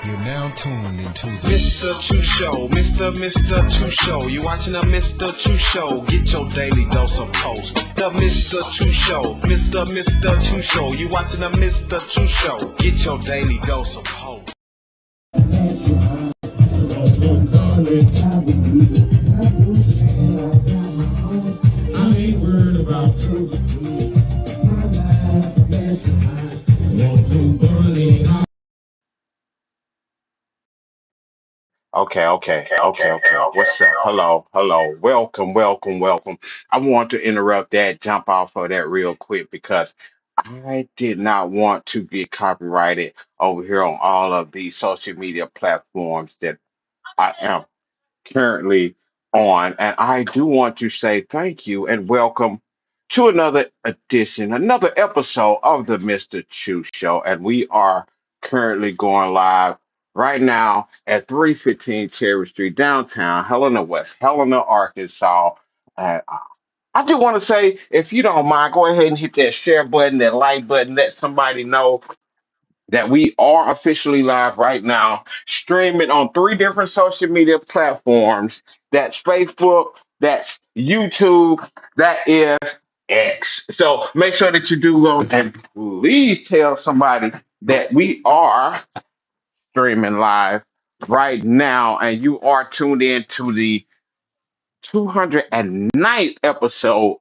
You're now tuned into the Mystachoo Show, Mr. Show. You watching the Mystachoo Show? Get your daily dose of post. The Mystachoo Show, Mr. Show. You watching the Mystachoo Show? Get your daily dose of post. I ain't worried about truth. Okay. What's up? Hello. Welcome. I want to interrupt that, jump off of that real quick because I did not want to get copyrighted over here on all of these social media platforms that I am currently on. And I do want to say thank you and welcome to another edition, another episode of the Mr. Chew Show. And we are currently going live right now at 315 Cherry Street, downtown Helena, West Helena, Arkansas. And I do want to say, if you don't mind, go ahead and hit that share button, that like button, let somebody know that we are officially live right now, streaming on three different social media platforms. That's Facebook, that's YouTube, that is X. So make sure that you do go and please tell somebody that we are streaming live right now, and you are tuned in to the 209th episode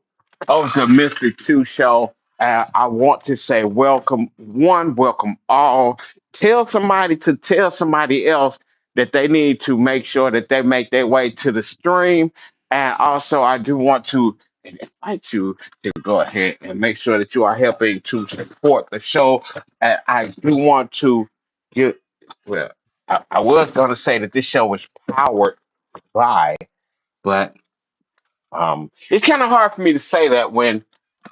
of the Mr. Two Show. I want to say welcome one, welcome all. Tell somebody to tell somebody else that they need to make sure that they make their way to the stream. And also, I do want to invite you to go ahead and make sure that you are helping to support the show. And I do want to get, well, I was going to say that this show is powered by, but it's kind of hard for me to say that when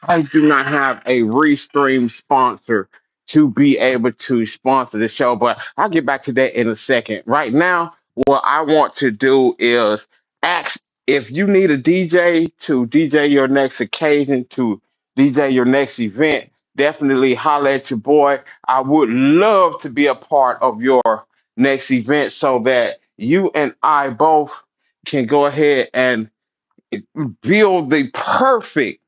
I do not have a Restream sponsor to be able to sponsor the show, but I'll get back to that in a second. Right now, what I want to do is ask if you need a DJ to DJ your next occasion, to DJ your next event, definitely holler at your boy. I would love to be a part of your next event so that you and I both can go ahead and build the perfect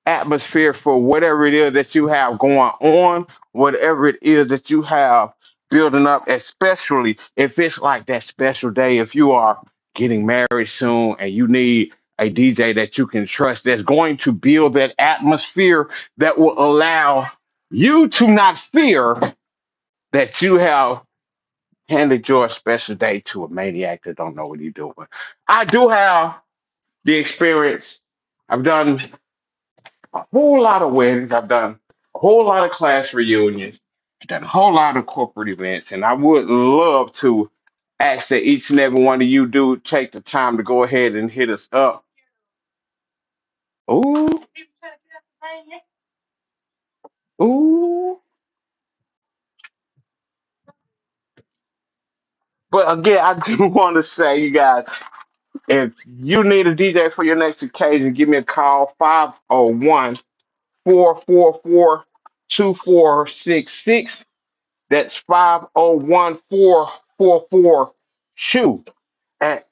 atmosphere for whatever it is that you have going on, whatever it is that you have building up, especially if it's like that special day, if you are getting married soon and you need a DJ that you can trust that's going to build that atmosphere that will allow you to not fear that you have handed your special day to a maniac that don't know what he's doing. I do have the experience. I've done a whole lot of weddings. I've done a whole lot of class reunions. I've done a whole lot of corporate events, and I would love to ask that each and every one of you do take the time to go ahead and hit us up. Ooh, ooh. But again, I do want to say, you guys, if you need a DJ for your next occasion, give me a call 501 444 2466. That's 501 444 Chew. And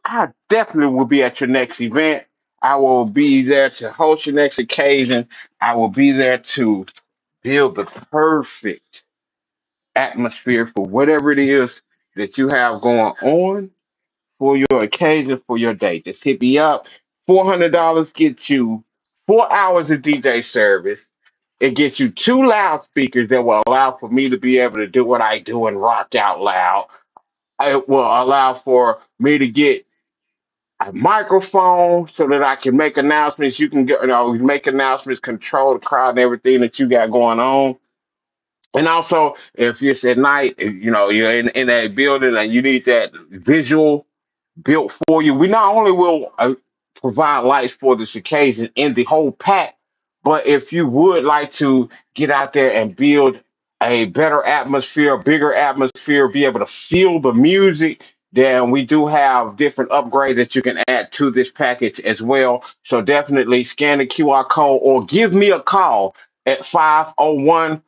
I definitely will be at your next event. I will be there to host your next occasion. I will be there to build the perfect atmosphere for whatever it is that you have going on for your occasion, for your day. Just hit me up. $400 gets you 4 hours of DJ service. It gets you two loudspeakers that will allow for me to be able to do what I do and rock out loud. It will allow for me to get a microphone so that I can make announcements. You can get, make announcements, control the crowd and everything that you got going on. And also, if it's at night, you're in a building and you need that visual built for you. We not only will provide lights for this occasion in the whole pack, but if you would like to get out there and build a better atmosphere, a bigger atmosphere, be able to feel the music, then we do have different upgrades that you can add to this package as well. So definitely scan the QR code or give me a call at 501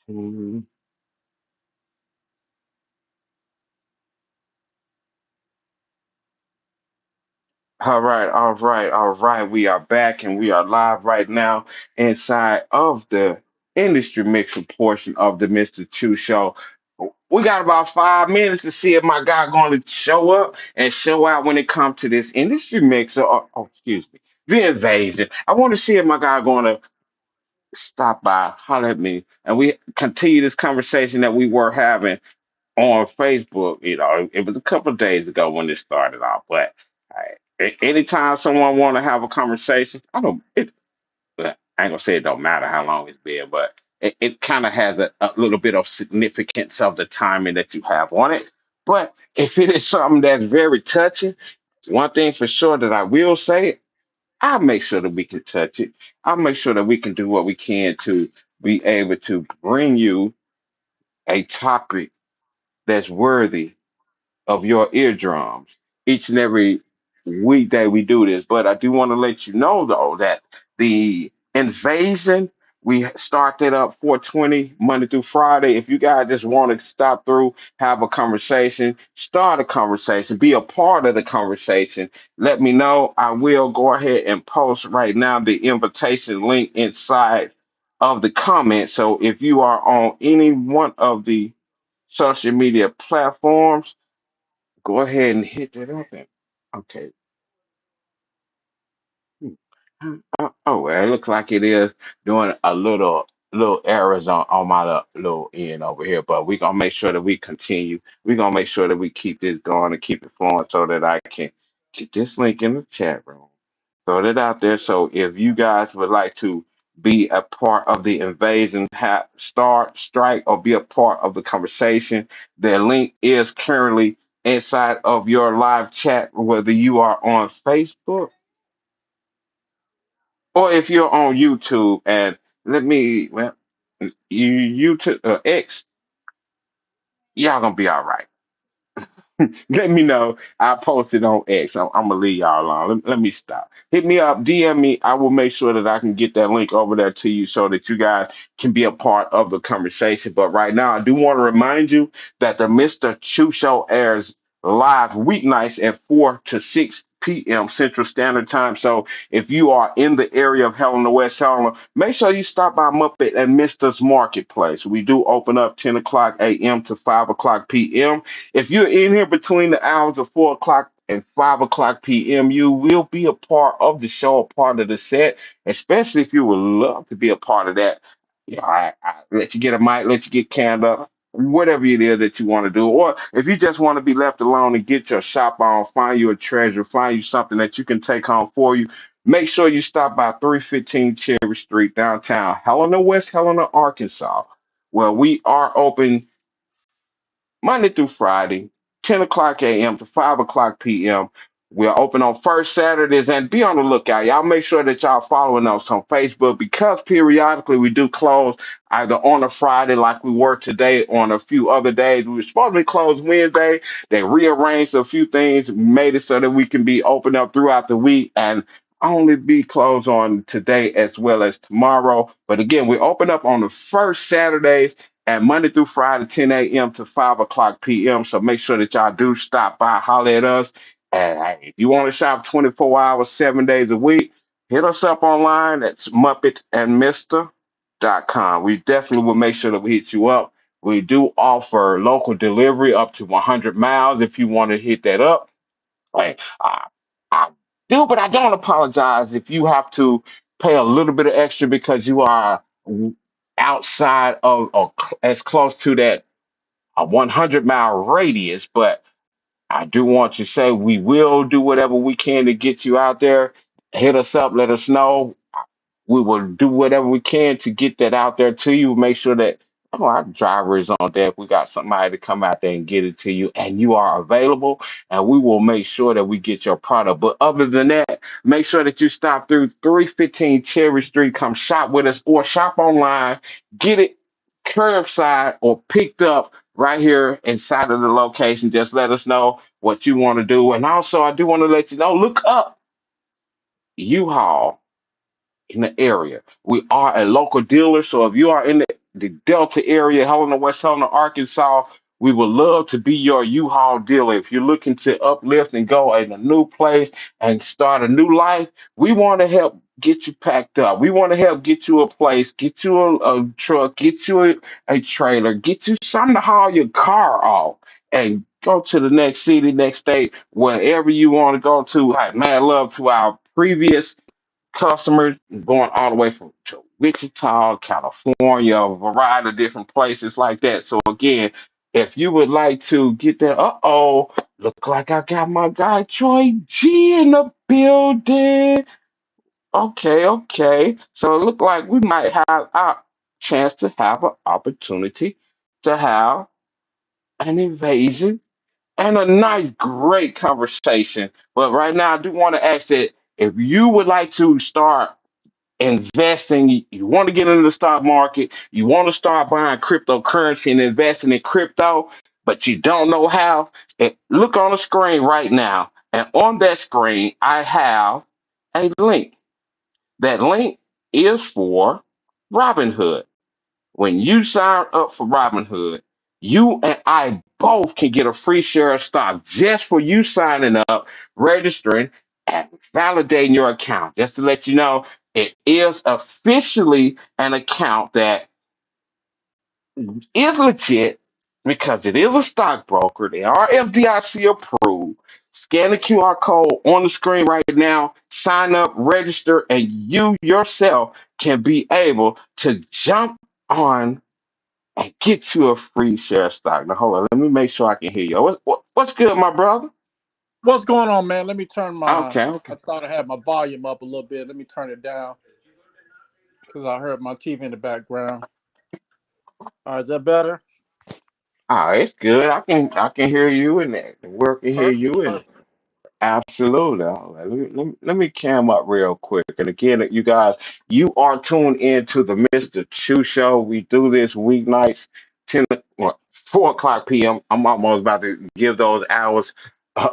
Mhm. All right, all right, all right. We are back and we are live right now inside of the industry mixer portion of the Mr. Chu Show. We got about 5 minutes to see if my guy going to show up and show out when it comes to this industry mixer. Excuse me, the invasion. I want to see if my guy going to stop by, holler at me, and we continue this conversation that we were having on Facebook. It was a couple of days ago when this started off, but anytime someone want to have a conversation, I don't. I ain't gonna say it don't matter how long it's been, but it kind of has a little bit of significance of the timing that you have on it. But if it is something that's very touching, one thing for sure that I will say, I'll make sure that we can touch it. I'll make sure that we can do what we can to be able to bring you a topic that's worthy of your eardrums. Each and every weekday we do this, but I do want to let you know though that the invasion we start that up 420 Monday through Friday. If you guys just want to stop through, have a conversation, start a conversation, be a part of the conversation, let me know. I will go ahead and post right now the invitation link inside of the comments. So if you are on any one of the social media platforms, go ahead and hit that up. Okay. Hmm. Oh, well, it looks like it is doing a little errors on my little end over here, but we're gonna make sure that we continue. We're gonna make sure that we keep this going and keep it flowing so that I can get this link in the chat room. Throw it out there. So if you guys would like to be a part of the invasion, start, strike, or be a part of the conversation, the link is currently inside of your live chat, whether you are on Facebook or if you're on YouTube. And let me, well, YouTube, X, y'all gonna be all right. Let me know. I posted on X. I'm gonna leave y'all alone. Let me stop. Hit me up, DM me. I will make sure that I can get that link over there to you so that you guys can be a part of the conversation. But right now, I do want to remind you that the Mr. Chu Show airs live weeknights at 4 to 6 p.m. Central Standard Time. So if you are in the area of Helena, West Helena, make sure you stop by Muppet and Mister's Marketplace. We do open up 10 o'clock a.m. to 5 o'clock p.m. If you're in here between the hours of 4 o'clock and 5 o'clock p.m., you will be a part of the show, a part of the set, especially if you would love to be a part of that. I let you get a mic, let you get canned up, whatever it is that you want to do. Or if you just want to be left alone and get your shop on, find you a treasure, find you something that you can take home for you, make sure you stop by 315 Cherry Street, downtown Helena, West Helena, Arkansas, where we are open Monday through Friday, 10 o'clock a.m. to 5 o'clock p.m. We're open on first Saturdays, and be on the lookout. Y'all make sure that y'all following us on Facebook because periodically we do close either on a Friday like we were today on a few other days. We were supposed to be closed Wednesday. They rearranged a few things, made it so that we can be open up throughout the week and only be closed on today as well as tomorrow. But again, we open up on the first Saturdays and Monday through Friday, 10 a.m. to 5 o'clock p.m. So make sure that y'all do stop by, holler at us. And hey, if you want to shop 24 hours, 7 days a week, hit us up online. That's muppetandmister.com. We definitely will make sure that we hit you up. We do offer local delivery up to 100 miles if you want to hit that up. Hey, I do, but I don't apologize if you have to pay a little bit of extra because you are outside of or as close to that a 100-mile radius. But I do want to say we will do whatever we can to get you out there. Hit us up, let us know. We will do whatever we can to get that out there to you. Make sure that our driver is on deck. We got somebody to come out there and get it to you, and you are available. And we will make sure that we get your product. But other than that, make sure that you stop through 315 Cherry Street. Come shop with us or shop online. Get it curbside or picked up right here inside of the location. Just let us know what you want to do. And also, I do want to let you know, look up U-Haul in the area. We are a local dealer, so if you are in the the Delta area, Helena, West Helena, Arkansas, we would love to be your U-Haul dealer. If you're looking to uplift and go in a new place and start a new life, we want to help get you packed up. We want to help get you a place, get you a truck, get you a trailer, get you something to haul your car off and go to the next city, next state, wherever you want to go to. Like, man, love to our previous customers going all the way from to Wichita, California, a variety of different places like that. So again, if you would like to get that, look like I got my guy Troy G in the building. Okay, okay. So it look like we might have a chance to have an opportunity to have an invasion and a nice, great conversation. But right now, I do want to ask that if you would like to start investing, you want to get into the stock market, you want to start buying cryptocurrency and investing in crypto, but you don't know how, look on the screen right now. And on that screen, I have a link. That link is for Robinhood. When you sign up for Robinhood, you and I both can get a free share of stock just for you signing up, registering, and validating your account. Just to let you know, it is officially an account that is legit because it is a stockbroker. They are FDIC approved. Scan the QR code on the screen right now, sign up, register, and you yourself can be able to jump on and get you a free share of stock. Now, hold on. Let me make sure I can hear you. What's good, my brother? What's going on, man? Let me turn my. Okay, okay. I thought I had my volume up a little bit. Let me turn it down because I heard my TV in the background. All right, is that better? Oh, it's good. I can hear you in there. The world can hear Perfect. you in it. Perfect. Absolutely. All right, let me cam up real quick. And again, you guys, you are tuned in to the Mr. Chu Show. We do this weeknights, 4 o'clock p.m. I'm almost about to give those hours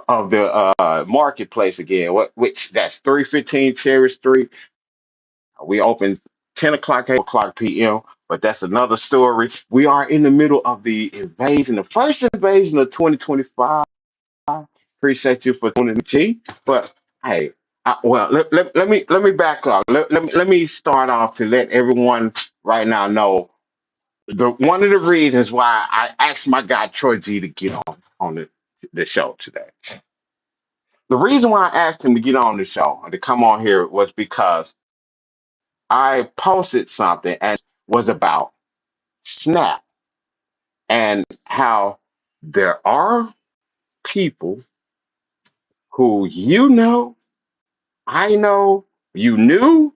of the marketplace again. Which that's 315 Cherry Street. We open 10 o'clock, 8 o'clock p.m., but that's another story. We are in the middle of the invasion, the first invasion of 2025. Appreciate you for tuning in, G. But hey, let me back up. Let me start off to let everyone right now know the one of the reasons why I asked my guy Troy G to get on the show today. The reason why I asked him to get on the show and to come on here was because I posted something and was about Snap and how there are people who I know, you knew,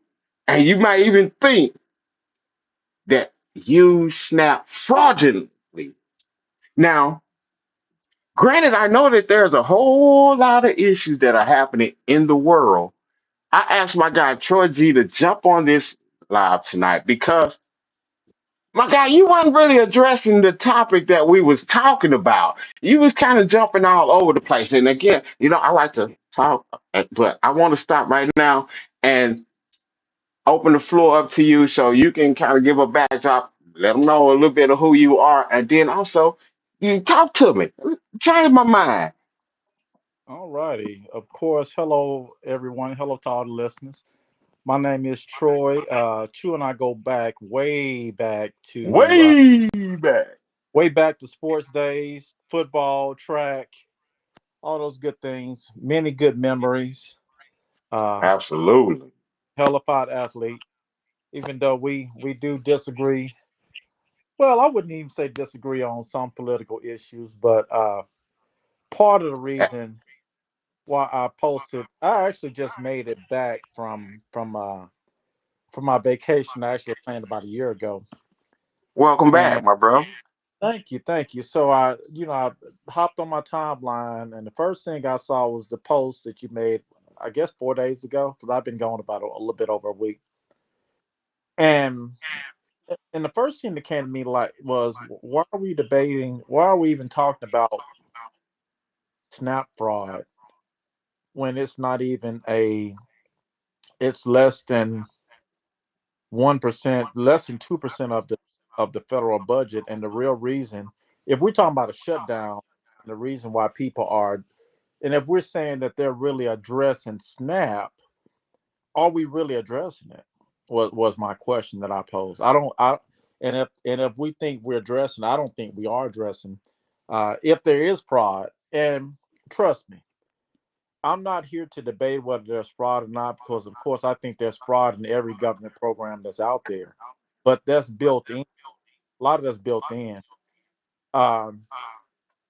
and you might even think that you Snap fraudulently. Now, granted, I know that there's a whole lot of issues that are happening in the world. I asked my guy Troy G to jump on this live tonight because my guy, you weren't really addressing the topic that we was talking about. You was kind of jumping all over the place. And again, I like to talk, but I want to stop right now and open the floor up to you so you can kind of give a backdrop, let them know a little bit of who you are, and then also you talk to me, change my mind. All righty. Of course. Hello, everyone. Hello to all the listeners. My name is Troy. Chu and I go back Way back. way back to sports days, football, track, all those good things. Many good memories. Uh, Absolutely. Hellified athlete. Even though we do disagree. Well, I wouldn't even say disagree on some political issues, but part of the reason why I posted, I actually just made it back from my vacation. I actually planned about a year ago, Welcome and back, my bro. thank you. So I hopped on my timeline, and the first thing I saw was the post that you made, I guess 4 days ago, because I've been gone about a little bit over a week, and the first thing that came to me like was, why are we debating? Why are we even talking about snap fraud when it's not even it's less than 1%, less than 2% of the of the federal budget, and the real reason, if we're talking about a shutdown, the reason why people are, and if we're saying that they're really addressing SNAP, are we really addressing it? Was my question that I posed. I don't. And if we think we're addressing, I don't think we are addressing. If there is fraud, and trust me, I'm not here to debate whether there's fraud or not, because of course I think there's fraud in every government program that's out there, but that's built in. A lot of that's built in. Um,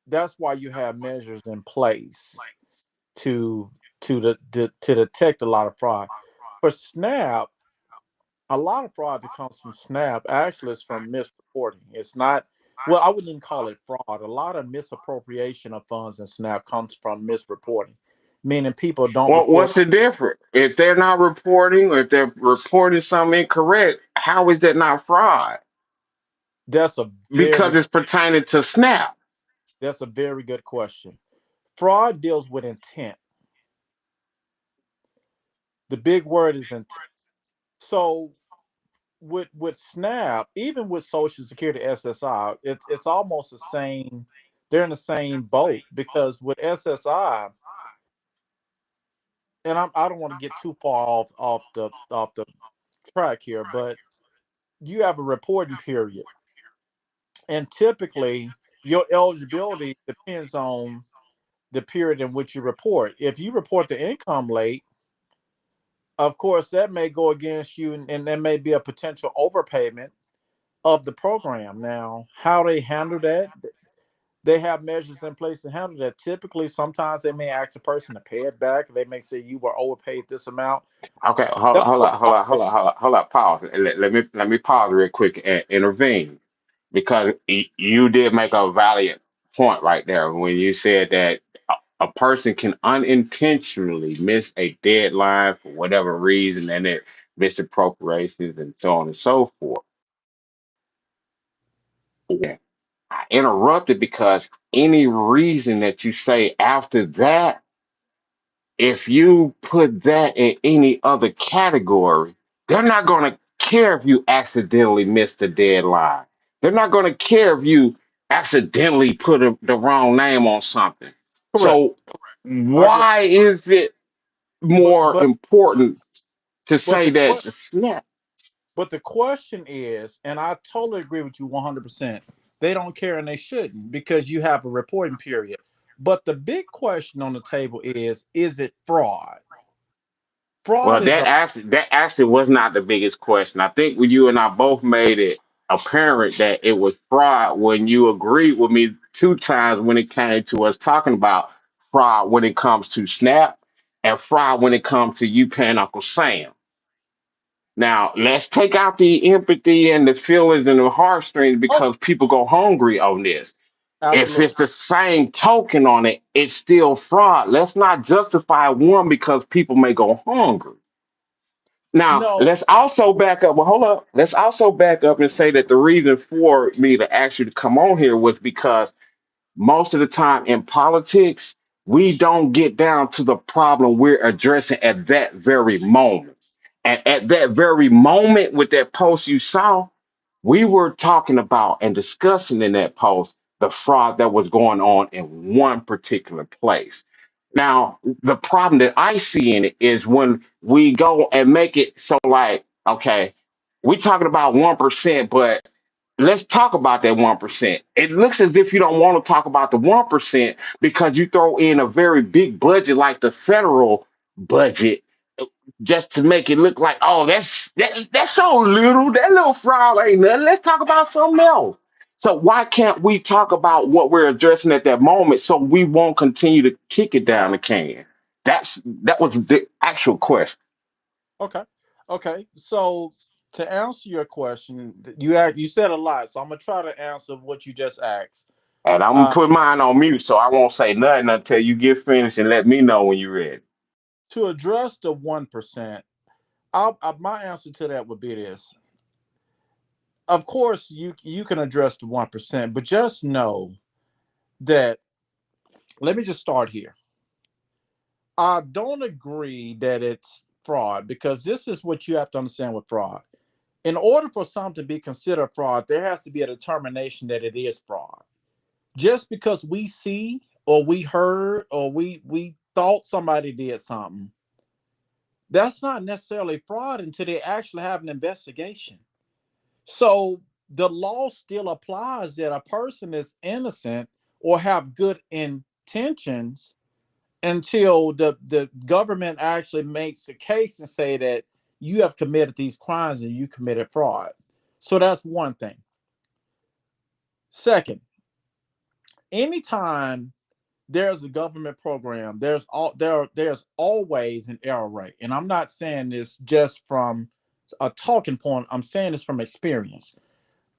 that's why you have measures in place to to detect a lot of fraud. For SNAP, a lot of fraud that comes from SNAP actually is from misreporting. It's not, well, I wouldn't even call it fraud. A lot of misappropriation of funds in SNAP comes from misreporting, meaning people don't report. What's the difference? If they're not reporting, or if they're reporting something incorrect, how is that not fraud? That's a Because very it's pertaining to SNAP. that's a very good question. Fraud deals with intent. The big word is intent. So with SNAP, even with Social Security SSI, it's almost the same. They're in the same boat because with SSI, and I don't want to get too far off the track here, but you have a reporting period, and typically your eligibility depends on the period in which you report. If you report the income late, of course that may go against you, and there may be a potential overpayment of the program. Now, how they handle that, they have measures in place to handle that. Typically, sometimes they may ask a person to pay it back. They may say you were overpaid this amount. Okay, hold, That's hold what up, hold fraud up, hold looks up, like. hold up, hold up, pause. Let me pause real quick and intervene, because you did make a valid point right there when you said that a person can unintentionally miss a deadline for whatever reason, and it misappropriations and so on and so forth. Yeah. I interrupted because any reason that you say after that, if you put that in any other category, they're not going to care if you accidentally missed the deadline. They're not going to care if you accidentally put the wrong name on something. Correct. So, I agree. why is it But more but important to but say the that question the snap? but the question is, and I totally agree with you 100%. They don't care and they shouldn't because you have a reporting period. But the big question on the table is it fraud? Well, Fraud is a that actually was not the biggest question. I think when you and I both made it apparent that it was fraud when you agreed with me two times when it came to us talking about fraud when it comes to Snap, and fraud when it comes to you paying Uncle Sam. Now, let's take out the empathy and the feelings and the heartstrings, oh, because people go hungry on this. If absolutely. it's the same token on it, it's still fraud. Let's not justify one because people may go hungry. Now, No, let's also back up. Well, hold up. Let's also back up and say that the reason for me to ask you to come on here was because most of the time in politics, we don't get down to the problem we're addressing at that very moment. And at that very moment, with that post you saw, we were talking about and discussing in that post the fraud that was going on in one particular place. Now, the problem that I see in it is when we go and make it so like, okay, we're talking about 1%, but let's talk about that 1%. It looks as if you don't want to talk about the 1% because you throw in a very big budget like the federal budget just to make it look like, oh, that's so little. That little fraud ain't nothing. Let's talk about something else. So why can't we talk about what we're addressing at that moment so we won't continue to kick it down the can? That was the actual question. okay. Okay. So to answer your question, you said a lot, so I'm gonna try to answer what you just asked. And I'm gonna Uh, put mine on mute so I won't say nothing until you get finished and let me know when you're ready. to address the 1%, my answer to that would be this. Of course, you can address the 1%, but just know that. Let me just start here. I don't agree that it's fraud because this is what you have to understand with fraud. In order for something to be considered fraud, there has to be a determination that it is fraud. Just because we see or we heard or we thought somebody did something, that's not necessarily fraud until they actually have an investigation. So the law still applies that a person is innocent or have good intentions until the government actually makes a case and say that you have committed these crimes and you committed fraud. So that's one thing. Second, anytime there's a government program, there's always an error rate. And I'm not saying this just from a talking point, I'm saying this from experience.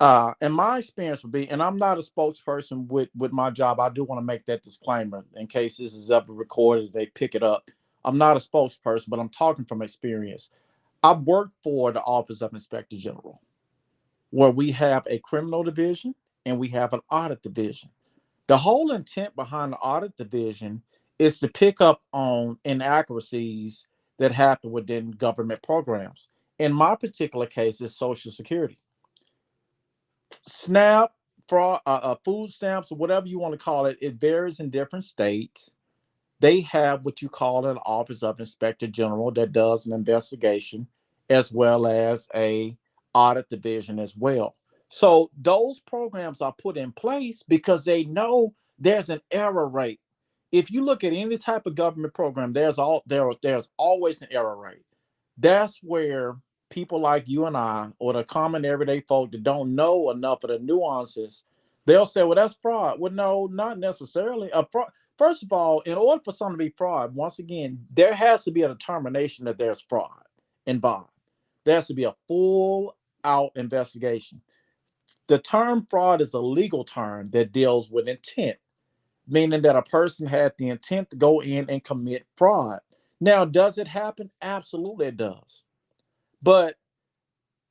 And my experience would be, and I'm not a spokesperson with my job. I do want to make that disclaimer in case this is ever recorded, they pick it up. I'm not a spokesperson, but I'm talking from experience. I've worked for the Office of Inspector General, where we have a criminal division and we have an audit division. The whole intent behind the audit division is to pick up on inaccuracies that happen within government programs. In my particular case, it's Social Security. SNAP, fraud, food stamps, or whatever you want to call it, it varies in different states. They have what you call an Office of Inspector General that does an investigation, as well as a audit division as well. So those programs are put in place because they know there's an error rate. If you look at any type of government program, there's always an error rate. That's where people like you and I, or the common everyday folk that don't know enough of the nuances, they'll say, well, that's fraud. Well, no, not necessarily. First of all, in order for something to be fraud, once again, there has to be a determination that there's fraud involved. There has to be a full out investigation. The term fraud is a legal term that deals with intent, meaning that a person had the intent to go in and commit fraud. Now, does it happen? Absolutely, it does. But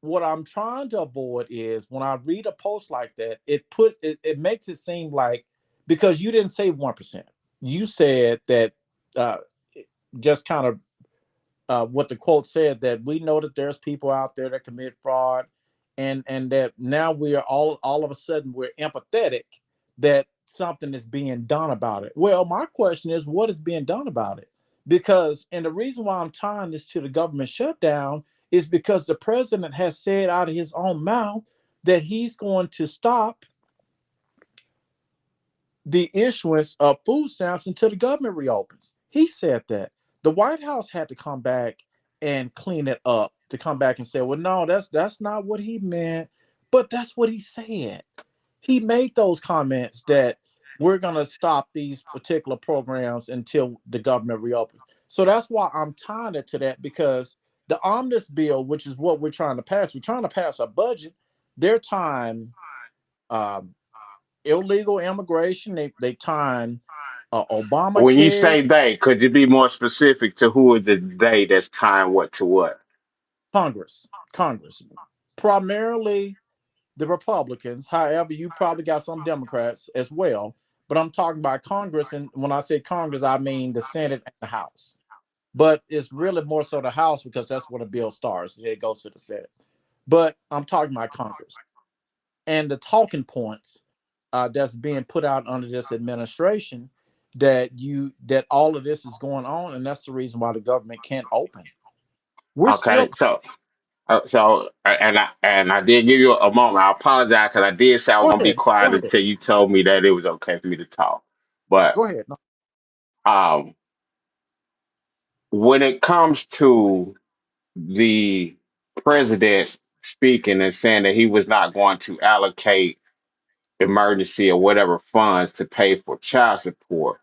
what I'm trying to avoid is when I read a post like that, it makes it seem like, because you didn't say 1%, you said that uh, just kind of what the quote said, that we know that there's people out there that commit fraud, and that now we are all of a sudden we're empathetic that something is being done about it. Well, my question is, what is being done about it? Because, and the reason why I'm tying this to the government shutdown is because the president has said out of his own mouth that he's going to stop the issuance of food stamps until the government reopens. He said that. The White House had to come back and clean it up, to come back and say, well, no, that's not what he meant, but that's what he said. He made those comments that we're going to stop these particular programs until the government reopens. So that's why I'm tying it to that, because the omnibus bill, which is what we're trying to pass a budget. Their time, um, illegal immigration. They tying When you Obamacare. say they, could you be more specific to who is the they that's tying what to what? Congress, primarily the Republicans. However, you probably got some Democrats as well. But I'm talking about Congress, and when I say Congress, I mean the Senate and the House. But it's really more so the House, because that's where the bill starts. It goes to the Senate. But I'm talking about Congress and the talking points that's being put out under this administration, that all of this is going on, and that's the reason why the government can't open. We're still. Okay, and I did give you a moment. I apologize because I did say I was Go gonna be ahead. Go quiet ahead. until you told me that it was okay for me to talk. But Go ahead. No, um, when it comes to the president speaking and saying that he was not going to allocate emergency or whatever funds to pay for child support,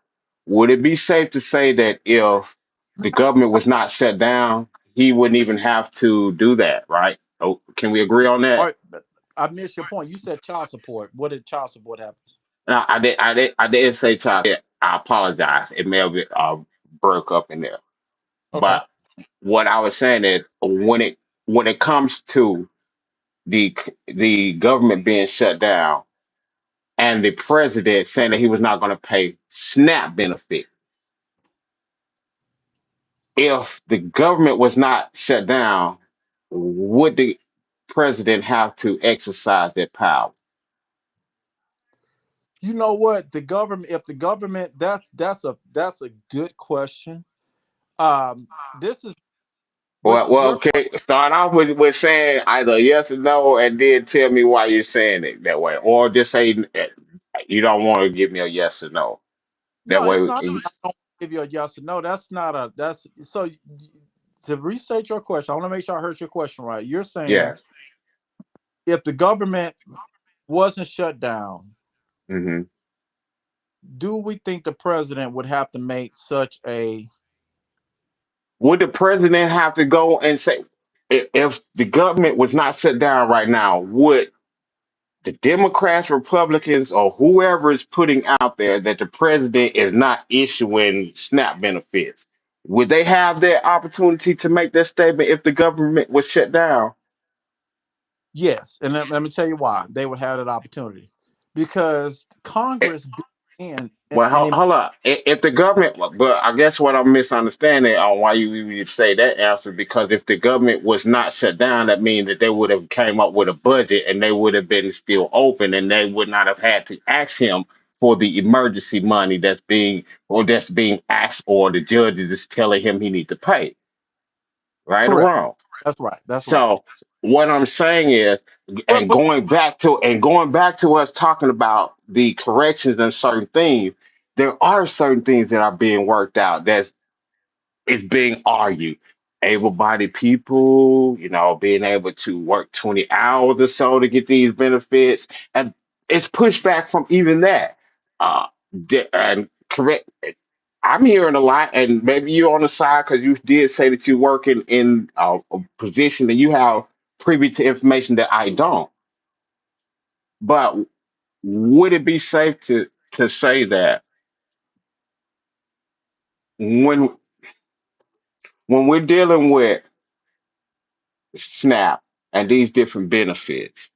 would it be safe to say that if the government was not shut down, he wouldn't even have to do that, right? Oh, can we agree on all that? right. I missed your point. You said child support. What did child support have? No, I didn't say child. I apologize. It may have been, broke up in there. Okay. But what I was saying is when it comes to the government being shut down and the president saying that he was not going to pay SNAP benefit, if the government was not shut down, would the president have to exercise that power? You know what? The government, if the government, that's a good question. This is what Well, your okay. Start off with saying either yes or no, and then tell me why you're saying it that way, or just say you don't want to give me a yes or no. That no, way, it's not. I don't give you a yes or no. That's not a. That's so. To restate your question, I want to make sure I heard your question right. You're saying yes. if the government wasn't shut down, Hmm. do we think the president would have to make such a Would the president have to go and say, if the government was not shut down right now, would the Democrats, Republicans, or whoever is putting out there that the president is not issuing SNAP benefits, would they have their opportunity to make that statement if the government was shut down? yes? And let me tell you why they would have that opportunity, because Congress began Well, and it, hold up. If the government, but I guess what I'm misunderstanding on why you even say that answer, because if the government was not shut down, that means that they would have came up with a budget and they would have been still open and they would not have had to ask him for the emergency money that's being asked, or the judges is telling him he need to pay, right or correct. wrong. That's right. That's right. So what I'm saying is, But going back to us talking about the corrections and certain things, there are certain things that are being worked out that's it's being argued. Able-bodied people, being able to work 20 hours or so to get these benefits, and it's pushback from even that. Uh, and correct. I'm hearing a lot, and maybe you're on the side because you did say that you're working in a position that you have privy to information that I don't. But would it be safe to say that when when we're dealing with SNAP and these different benefits,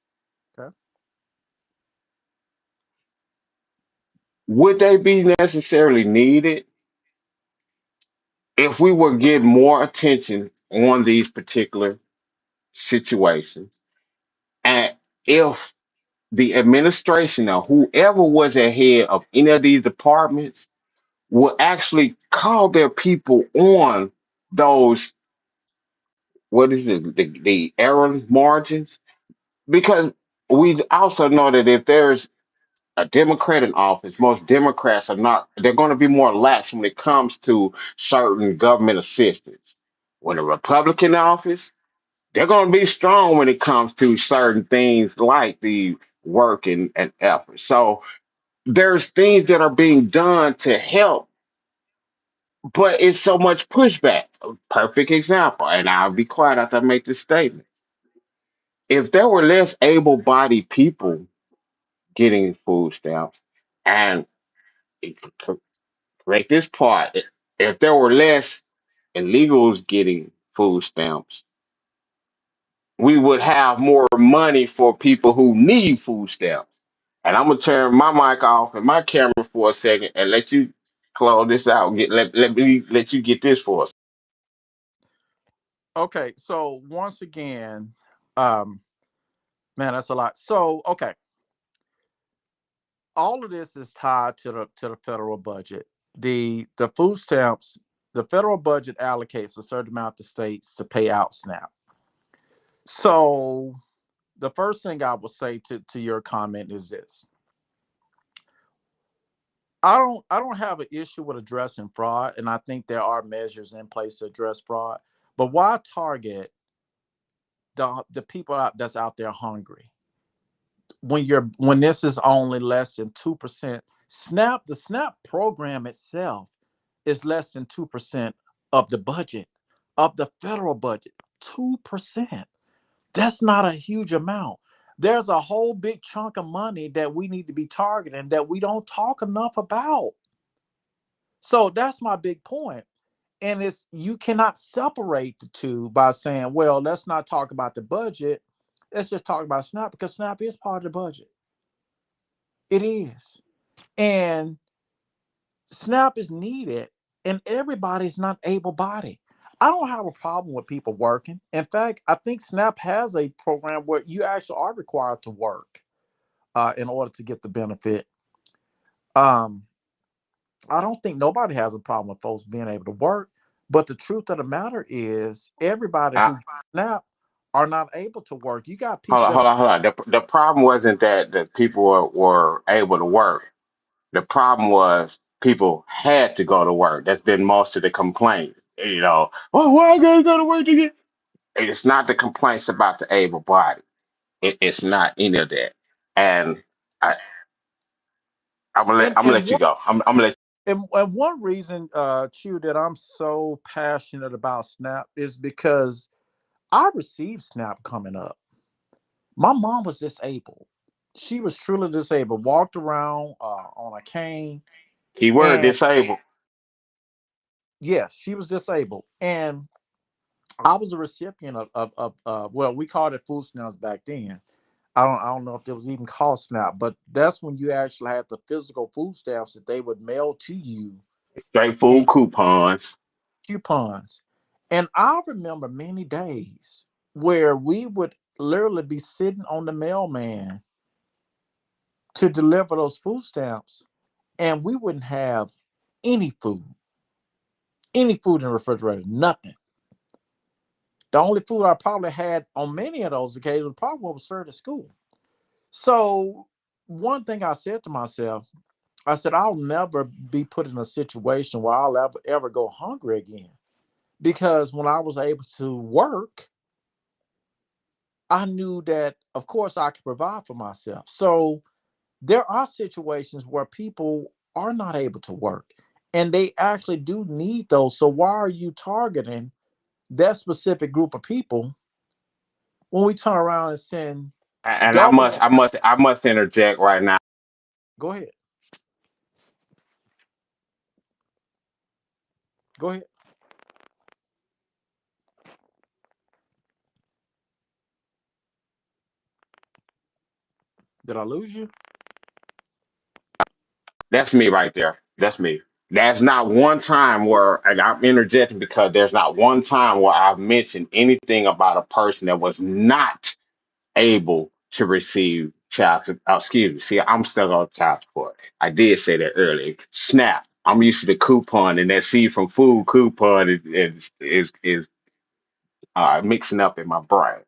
okay. would they be necessarily needed if we were getting more attention on these particular situations? And if the administration or whoever was ahead of any of these departments will actually call their people on those, what is it, the error margins? Because we also know that if there's a Democrat in office, most Democrats are not, they're going to be more lax when it comes to certain government assistance. When a Republican in office, they're going to be strong when it comes to certain things like the work and effort. So there's things that are being done to help, but it's so much pushback. A perfect example, and I'll be quiet after I make this statement. If there were less able-bodied people getting food stamps, and correct this part, if there were less illegals getting food stamps, we would have more money for people who need food stamps. And I'm gonna turn my mic off and my camera for a second and let you close this out. Let me let you get this for us. Okay. So once again, um, man, that's a lot. So okay, all of this is tied to the federal budget. The food stamps, the federal budget allocates a certain amount to states to pay out SNAP. So the first thing I will say to your comment is this. I don't have an issue with addressing fraud, and I think there are measures in place to address fraud. But why target the people that's out there hungry when this is only less than 2%? The SNAP program itself is less than 2% of the budget, of the federal budget. 2%. That's not a huge amount. There's a whole big chunk of money that we need to be targeting that we don't talk enough about. So that's my big point. And it's you cannot separate the two by saying, well, let's not talk about the budget. Let's just talk about SNAP, because SNAP is part of the budget. It is. And SNAP is needed, and everybody's not able bodied. I don't have a problem with people working. In fact, I think SNAP has a program where you actually are required to work in order to get the benefit. Um, I don't think nobody has a problem with folks being able to work. But the truth of the matter is, everybody I, who SNAP are not able to work. You got hold people on, that hold on, hold on. The problem wasn't that the people were able to work. The problem was people had to go to work. That's been most of the complaint. Oh, why I gotta go to work again? It's not the complaints about the able body. It's not any of that. And I, I'm gonna and let you one go. I'm gonna let and one reason, Chew, that I'm so passionate about SNAP is because I received SNAP coming up. My mom was disabled. She was truly disabled, walked around on a cane. keyword And disabled. yes, she was disabled. And I was a recipient of well, we called it food stamps back then. I don't know if it was even called SNAP, but that's when you actually had the physical food stamps that they would mail to you Straight in food coupons. coupons. And I remember many days where we would literally be sitting on the mailman to deliver those food stamps, and we wouldn't have any food, any food in the refrigerator, nothing. The only food I probably had on many of those occasions was probably what was served at school. So one thing I said to myself, I said, I'll never be put in a situation where I'll ever go hungry again. Because when I was able to work, I knew that, of course, I could provide for myself. So there are situations where people are not able to work and they actually do need those. So why are you targeting that specific group of people when we turn around and send And doubles? I must interject right now. Go ahead. Go ahead. Did I lose you? That's me right there. That's me. There's not one time where, and I'm interjecting because there's not one time where I've mentioned anything about a person that was not able to receive excuse me. See, I'm still on child support. I did say that earlier. SNAP. I'm used to the coupon, and that seed from food coupon is mixing up in my brain.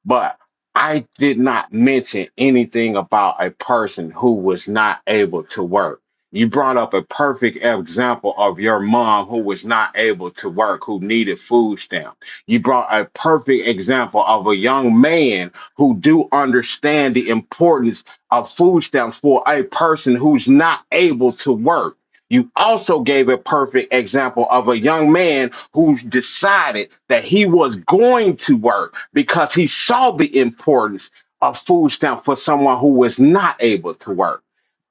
But I did not mention anything about a person who was not able to work. You brought up a perfect example of your mom who was not able to work, who needed food stamp. You brought a perfect example of a young man who do understand the importance of food stamps for a person who's not able to work. You also gave a perfect example of a young man who decided that he was going to work because he saw the importance of food stamp for someone who was not able to work.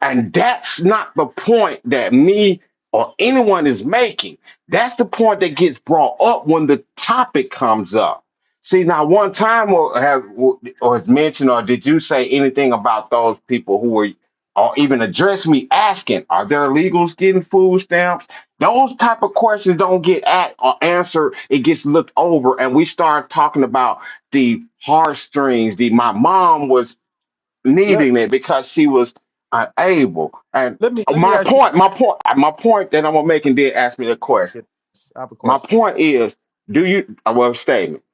And that's not the point that me or anyone is making. That's the point that gets brought up when the topic comes up. See, now one time or has mentioned, or did you say anything about those people who were, or even address me asking, are there illegals getting food stamps? Those type of questions don't get at or answered. It gets looked over, and we start talking about the heartstrings. The my mom was Let needing it because she was unable. And let me ask you my point that I'm gonna make, and then ask me the question. this. I have a My question. point is, do you? Well, statement.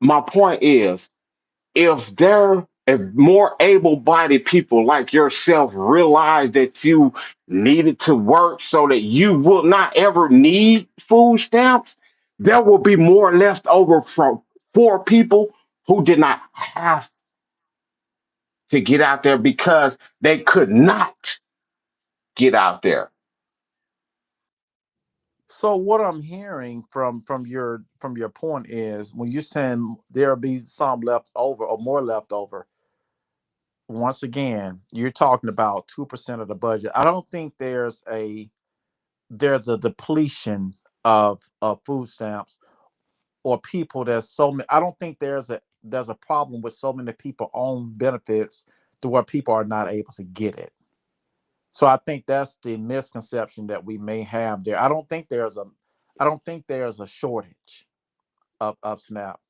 My point is, if more able-bodied people like yourself realize that you needed to work so that you will not ever need food stamps, there will be more left over from for people who did not have to get out there because they could not get out there. So what I'm hearing from your point is when you're saying there'll be some left over or more left over, once again, you're talking about 2% of the budget. I don't think there's a depletion of food stamps or people that's so many. I don't think there's a problem with so many people on benefits to where people are not able to get it. So I think that's the misconception that we may have there. I don't think there's I don't think there's a shortage of SNAP.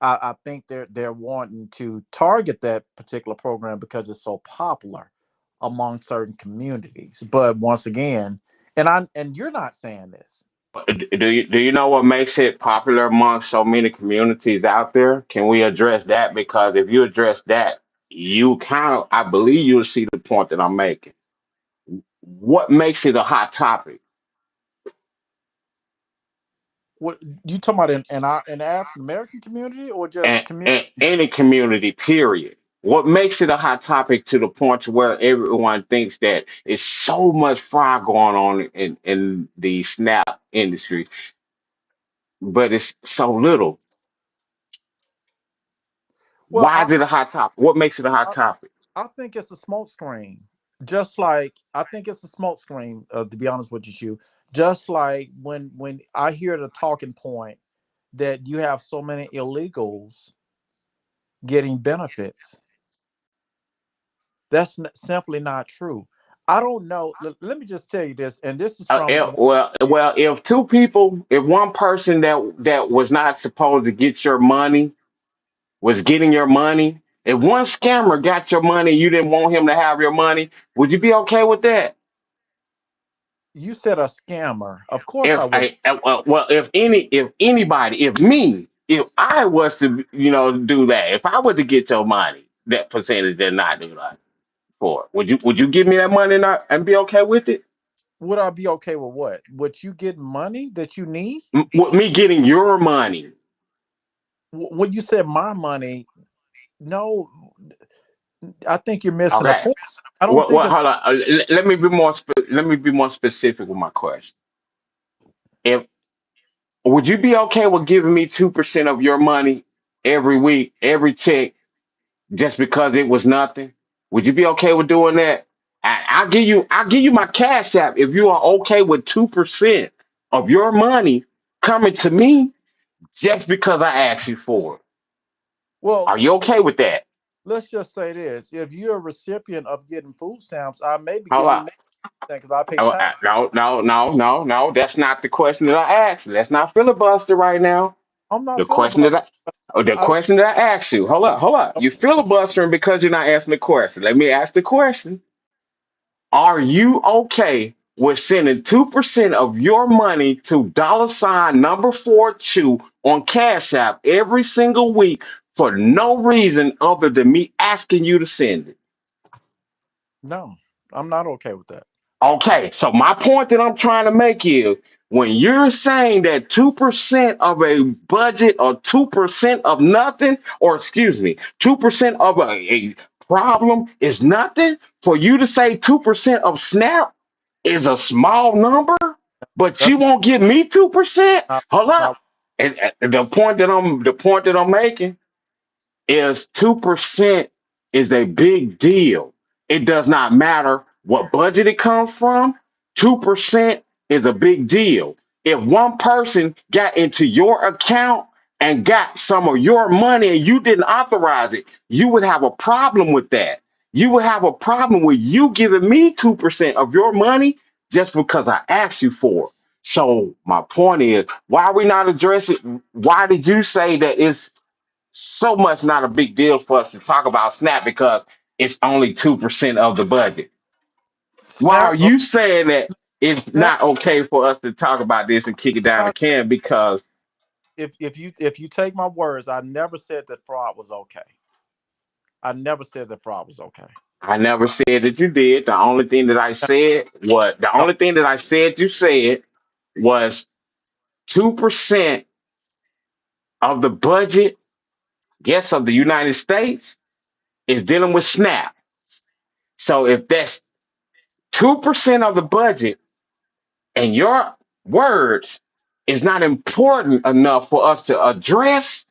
I think they're wanting to target that particular program because it's so popular among certain communities. But once again, and you're not saying this. Do you know what makes it popular among so many communities out there? Can we address that? Because if you address that, you kind of, I believe you'll see the point that I'm making. What makes it a hot topic? What you talking about in the African American community or just community? And any community, period. What makes it a hot topic to the point to where everyone thinks that it's so much fraud going on in the SNAP industry, but it's so little. Well, Why is it a hot topic? What makes it a hot I topic? I think it's a smoke screen. Just like I think it's a smoke screen. To be honest with you, just like when I hear the talking point that you have so many illegals getting benefits, that's simply not true. I don't know. Let me just tell you this, and this is from If two people, if one person that was not supposed to get your money was getting your money, if one scammer got your money, you didn't want him to have your money, would you be okay with that? you said a scammer. Of course, I If would. well, if anybody, if me, if I was to, do that, if I were to get your money, that percentage did not do that for, would you give me that money and be okay with it? Would I be okay with what? Would you get money that you need? With me getting your money. When you said my money, no, I think you're missing a Okay. point. I don't What? think What? it's Hold on. Let me be more specific with my question. If Would you be okay with giving me 2% of your money every week, every check, just because it was nothing? Would you be okay with doing that? I'll give you my cash app if you are okay with 2% of your money coming to me just because I asked you for it. well. Are you okay with that? Let's just say this: if you're a recipient of getting food stamps, I may be Hold giving on. you more because I pay tax. No, no, no, no, no. That's not the question that I asked. Let's not filibuster right now. I'm The not question that filibustering. the I don't. question that I asked you. Hold up. You filibustering because you're not answering the question. Let me ask the question. Are you okay with sending 2% of your money to dollar sign number 42 on Cash App every single week for no reason other than me asking you to send it? No, I'm not okay with that. Okay, so my point that I'm trying to make is when you're saying that 2% of a budget or 2% of nothing, or excuse me, 2% of a problem is nothing, for you to say 2% of SNAP is a small number, but you That's won't give me 2%? not, Hold not up. And the point that I'm making is 2% is a big deal. It does not matter what budget it comes from. 2% is a big deal. If one person got into your account and got some of your money and you didn't authorize it, you would have a problem with that. You would have a problem with you giving me 2% of your money just because I asked you for it. So my point is, why are we not addressing? Why did you say that it's so much not a big deal for us to talk about Snap because it's only 2% of the budget? Why are SNAP. you saying that it's SNAP. not okay for us to talk about this and kick it I'm down the not, can? Because if you take my words, I never said that fraud was okay. I never said that fraud was okay. I never said that you did. The No, only thing that I said you said was 2% of the budget, yes, of the United States is dealing with Snap. So if that's 2% of the budget, and your words is not important enough for us to address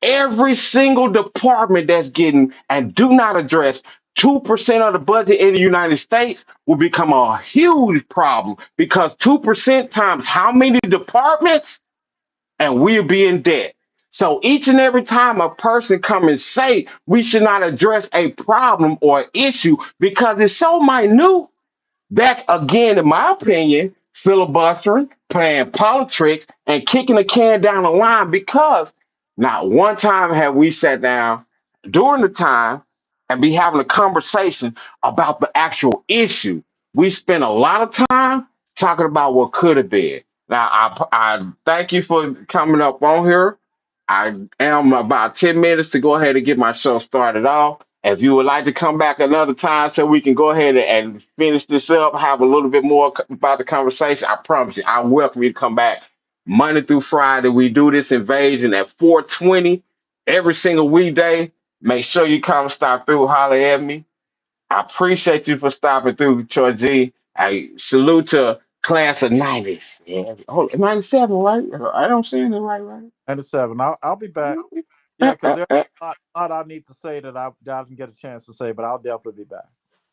every single department that's getting and do not address 2% of the budget in the United States will become a huge problem because 2% times how many departments and we'll be in debt. So each and every time a person come and say we should not address a problem or issue because it's so minute, that again, in my opinion, filibustering, playing politics, and kicking the can down the line because not one time have we sat down during the time and be having a conversation about the actual issue. We spent a lot of time talking about what could have been. Now, I thank you for coming up on here. I am about 10 minutes to go ahead and get my show started off. If you would like to come back another time so we can go ahead and finish this up, have a little bit more about the conversation, I promise you, I welcome you to come back Monday through Friday. We do this invasion at 4:20 every single weekday. Make sure you come and stop through, holler at me. I appreciate you for stopping through, Troy G. I salute to class of 90s. Yeah. Oh, 97, right? I don't see it right? 97. I'll be back. Yeah, because there's a lot I need to say that I didn't get a chance to say, but I'll definitely be back.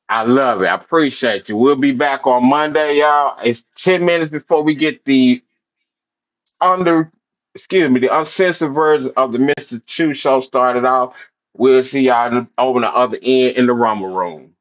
I love it. I appreciate you. We'll be back on Monday, y'all. It's 10 minutes before we get under, the uncensored version of the Mr. Chew show started off. We'll see y'all over the other end in the Rumble Room.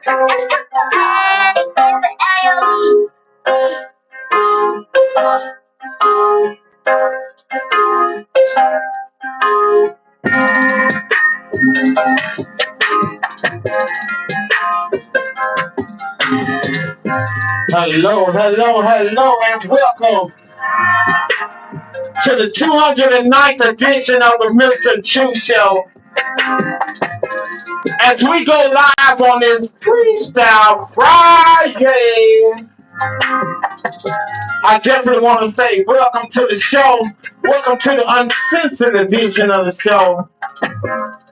Hello, hello, hello, and welcome to the 209th edition of the Mystachoo Show. As we go live on this Freestyle Friday, I definitely want to say welcome to the show. Welcome to the uncensored edition of the show.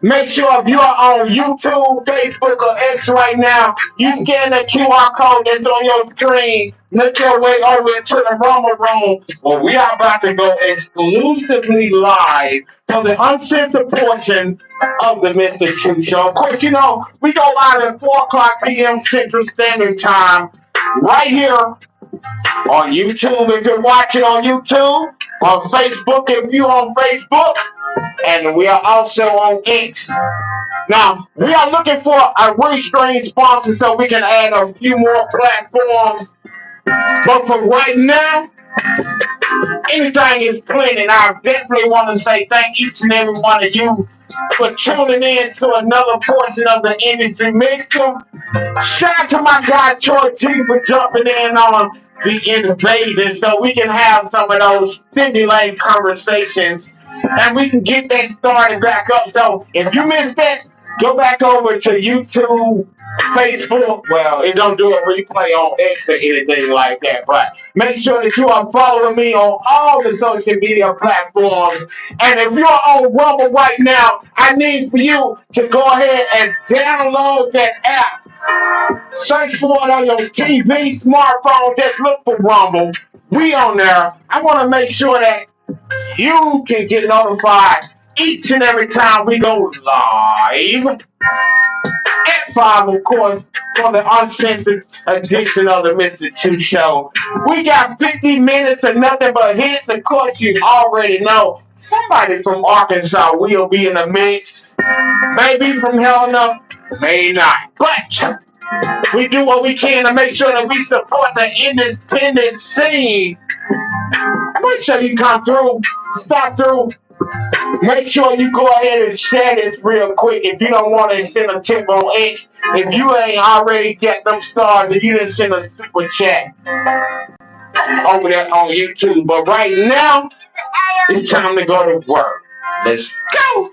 Make sure if you are on YouTube, Facebook, or X right now, you scan that QR code that's on your screen. Make your way over to the Rumble Room, where we are about to go exclusively live for the uncensored portion of the Mystachoo Show. Of course, you know, we go live at 4 o'clock p.m. Central Standard Time, right here on YouTube if you're watching on YouTube, on Facebook if you're on Facebook, and we are also on X. Now, we are looking for a restream sponsor so we can add a few more platforms. But for right now, anything is plenty. And I definitely want to say thank each and every one of you for tuning in to another portion of the industry mixer. Shout out to my guy Troy T for jumping in on the invasion so we can have some of those stimulating conversations and we can get that started back up. So if you missed that, go back over to YouTube, Facebook. Well, it don't do a replay on X or anything like that, but make sure that you are following me on all the social media platforms. And if you're on Rumble right now, I need for you to go ahead and download that app. Search for it on your TV, smartphone. Just look for Rumble. We on there. I want to make sure that you can get notified each and every time we go live at 5, of course, for the uncensored edition of the Mystachoo Show. We got 50 minutes of nothing but hits. Of course, you already know somebody from Arkansas will be in the mix. Maybe from Helena, may not. But we do what we can to make sure that we support the independent scene. Make sure you come through, stop through. Make sure you go ahead and share this real quick. If you don't want to send a tip on X, if you ain't already got them stars, if you didn't send a super chat over there on YouTube. But right now, it's time to go to work. Let's go.